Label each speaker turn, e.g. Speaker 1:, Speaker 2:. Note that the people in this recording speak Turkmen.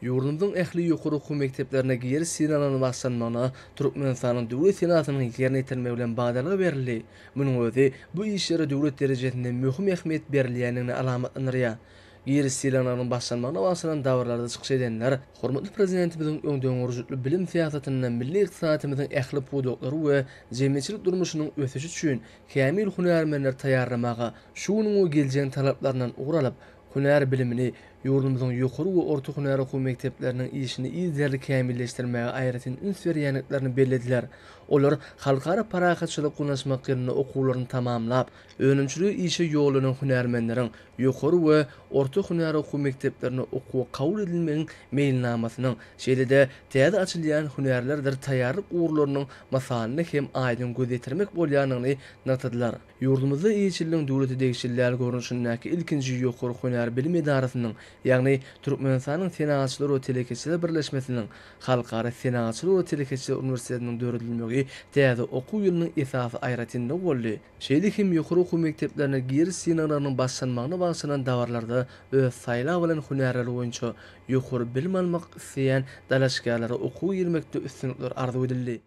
Speaker 1: Yurdumyň ähli ýokary okuw mekdeplerine geri sinalany başlanmagyna Türkmenistanyň döwlet senatynyň ýerine ýetirmegi bilen bagdalygy berildi. Munyň özi bu işlere döwlet derejesinde möhüm ähmiýet berilýändigini alamatlandyrýar. Geri silanaryň başlanmagyna başlanan davrlarda çykyş edenler, hormatly prezidentimiziň öňden urjutly bilim siýasatynyň milli ykdysatymyzyň ähli pudoklary we jemgyýetçilik durmuşynyň ösüşi üçin kämil hunarmenler taýýarlamaga, şunyň o geljeğin talaplaryndan uguralyp, hunar bilimini ýurdumyzyň ýokary we orta hunar okuw mekdepleriniň işini izlerli kämilleşdirmege aýratyn üns berýänliklerini bellediler. Olar halkara parakatçylyk gunaşmak ýerine okuwlaryny tamamlap, önümçüligi işe ýolanan hunarmenleriň ýokary we orta hunar okuw mekdeplerine okuwa kabul edilmegiň meýilnamasynyň şeýle-de täze açylýan hunarlardyr taýýarlyk uğurlarynyň masalyny hem aýdyn göz ýetirmek bolýanyny naktadylar. Ýurdumyzda ýeşilliň döwleti degişilýär görnüşindäki ilkinji ýokary hunar bilim idarasynyň, ýagny Türkmenistanyň Senatçylar we Telekeçiler Birleşmesiniň Halkara Senatçylar we Telekeçiler Uniwersitetiniň döredilmegi täze okuw ýylynyň esasy aýratynda boldy. Şeýle hem ýokary okuw mekdeplerine geri sinalarynyň başlanmagyna başlanan dawarlarda öz saýlap bilen hunarlar boýunça ýokary bilim almak isleýän dalaşgarlara okuw ýermekde üstünlikler arzu edildi.